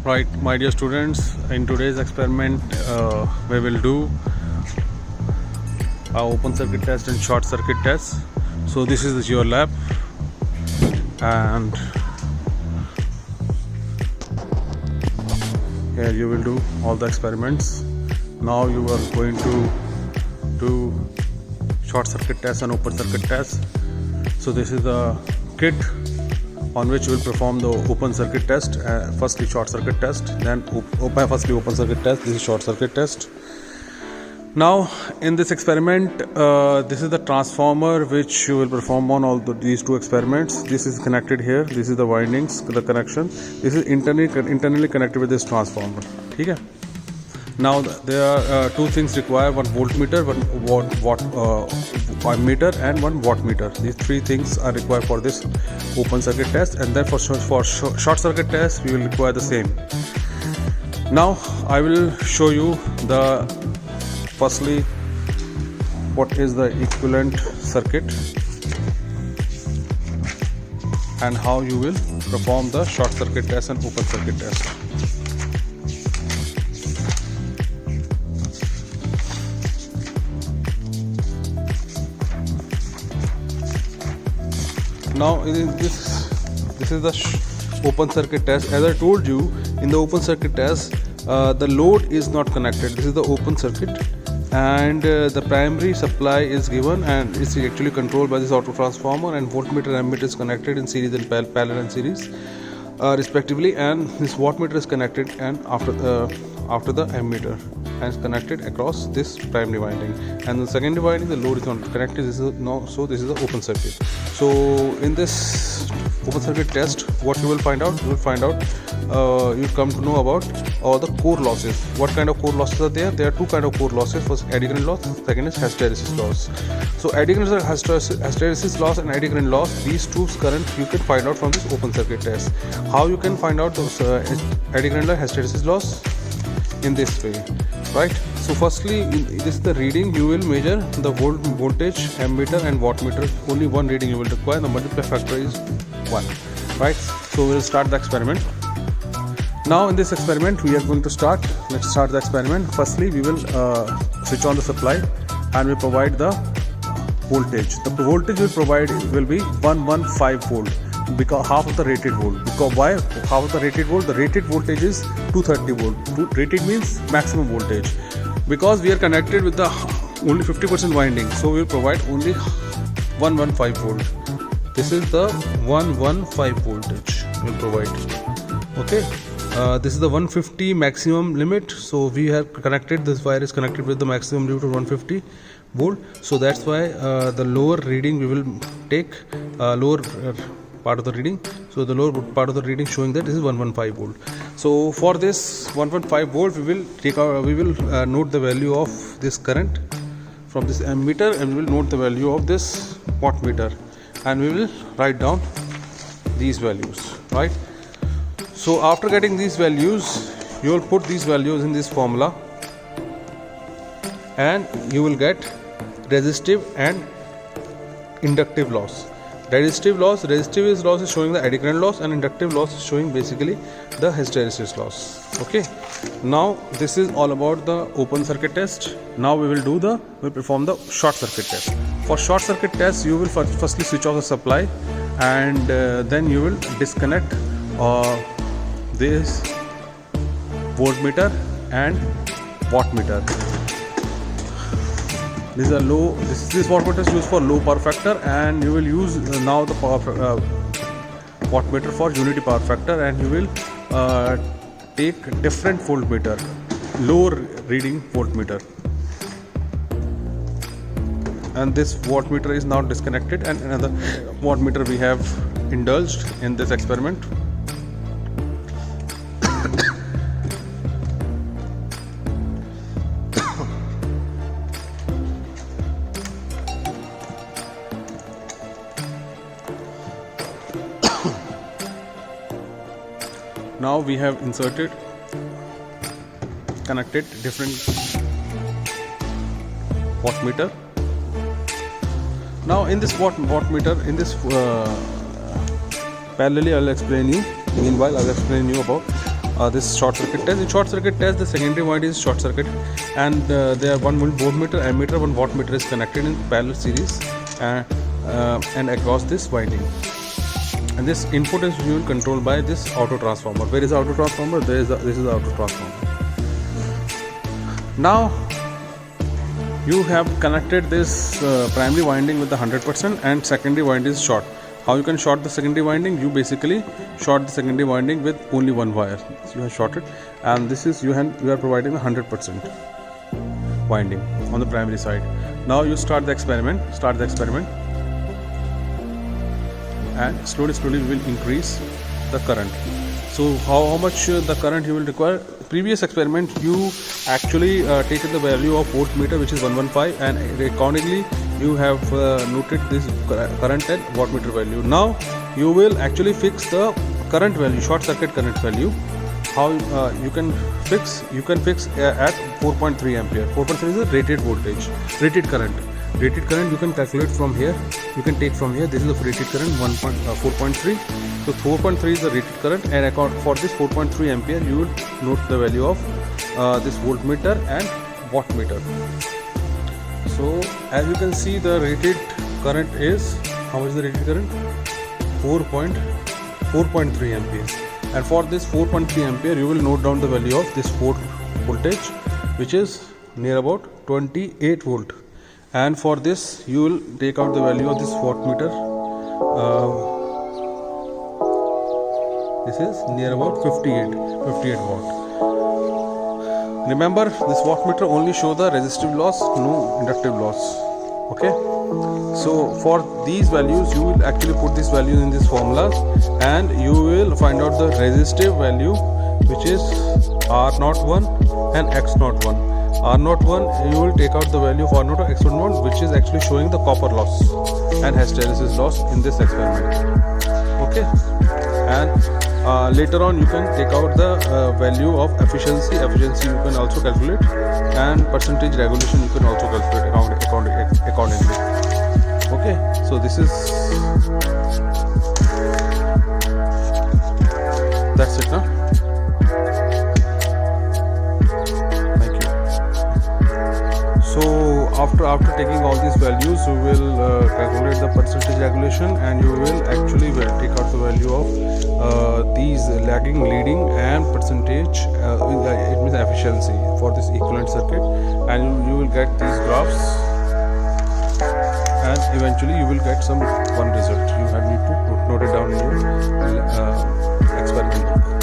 Right, my dear students, in today's experiment we will do a open circuit test and short circuit test. So this is your lab, and here you will do all the experiments. Now you are going to do short circuit test and open circuit test. So this is the kit on which you will perform the open circuit test. Firstly short circuit test, then firstly open circuit test. This is short circuit test. Now in this experiment, this is the transformer which you will perform on all these two experiments. This is connected here. This is the windings, the connection. This is internally connected with this transformer. Okay. Now there are two things required: one voltmeter, one meter, and one wattmeter. These three things are required for this open circuit test, and then for short circuit test we will require the same. Now I will show you firstly what is the equivalent circuit and how you will perform the short circuit test and open circuit test. Now this is the open circuit test. As I told you, in the open circuit test the load is not connected. This is the open circuit, and the primary supply is given, and it's actually controlled by this auto transformer, and voltmeter and ammeter is connected in series and parallel and series respectively, and this wattmeter is connected and after the ammeter, and it's connected across this primary winding, and the secondary winding the load is not connected. This is this is the open circuit. So in this open circuit test, what you will find out, you come to know about all the core losses. What kind of core losses are there? There are two kind of core losses. First, eddy current loss, second is hysteresis loss. So eddy current hysteresis loss and eddy current loss, these two current you can find out from this open circuit test. How you can find out those eddy current loss, hysteresis loss? In this way, right? So firstly, this is the reading. You will measure the voltage, ammeter and wattmeter. Only one reading you will require. The multiply factor is 1, right? So we will start the experiment. Now in this experiment we are going to start. Let's start the experiment. Firstly we will switch on the supply and we provide the voltage. The voltage we provide will be 115 volt, because half of the rated volt. Because why half of the rated volt? The rated voltage is 230 volt. Rated means maximum voltage. Because we are connected with the only 50% winding, so we will provide only 115 volt. This is the 115 voltage we will provide. Okay. This is the 150 maximum limit, so we have connected, this wire is connected with the maximum limit of 150 volt. So that's why the lower reading we will take, lower part of the reading. So the lower part of the reading showing that this is 115 volt. So for this 115 volt we will note the value of this current from this ammeter, and we will note the value of this wattmeter, and we will write down these values, right? So after getting these values, you will put these values in this formula, and you will get resistive and inductive loss. Resistive loss is showing the eddy current loss, and inductive loss is showing basically the hysteresis loss. Okay. Now this is all about the open circuit test. Now we will perform the short circuit test. For short circuit test, you will firstly switch off the supply, and then you will disconnect this voltmeter and wattmeter. This wattmeter is used for low power factor, and you will use now the wattmeter for unity power factor, and you will take different voltmeter, low reading voltmeter, and this wattmeter is now disconnected, and another wattmeter we have indulged in this experiment. Now we have connected different wattmeter. Now in this wattmeter, in this parallelly I'll explain you. Meanwhile I'll explain you about this short circuit test. In short circuit test, the secondary winding is short circuit, and there one voltmeter, ammeter, one wattmeter is connected in parallel series and across this winding. And this input is usually controlled by this auto transformer. Where is the auto transformer? This is the auto transformer. Now you have connected this primary winding with the 100% and secondary winding is short. How you can short the secondary winding? You basically short the secondary winding with only one wire. So you have shorted, and this is you are providing the 100% winding on the primary side. Now you start the experiment. And slowly we will increase the current. So how much the current you will require? Previous experiment you actually taken the value of voltmeter, which is 115, and accordingly you have noted this current and wattmeter value. Now you will actually fix the current value, short circuit current value. How you can fix at 4.3 ampere. 4.3 is the rated voltage, rated current you can calculate from here. You can take from here. This is the rated current 4.3. So 4.3 is the rated current, and for this 4.3 ampere you will note the value of this voltmeter and wattmeter. So as you can see, the rated current is, how much is the rated current? 4.3 amperes. And for this 4.3 ampere you will note down the value of this voltage, which is near about 28 volt. And for this you will take out the value of this wattmeter. This is near about 58 watt. Remember, this wattmeter only show the resistive loss, no inductive loss. Okay, so for these values you will actually put these values in this formula, and you will find out the resistive value, which is R01 and X01. R01 you will take out the value of R0 or X01, which is actually showing the copper loss and hysteresis loss in this experiment. Okay, and later on you can take out the value of efficiency you can also calculate, and percentage regulation you can also calculate accordingly. Okay, so this is, that's it, huh? Thank you. So after taking all these values, you will calculate the percentage regulation, and you will actually take out the value of these lagging, leading, and percentage. It means efficiency for this equivalent circuit, and you will get these graphs, and eventually you will get one result. You need to note it down in your experiment.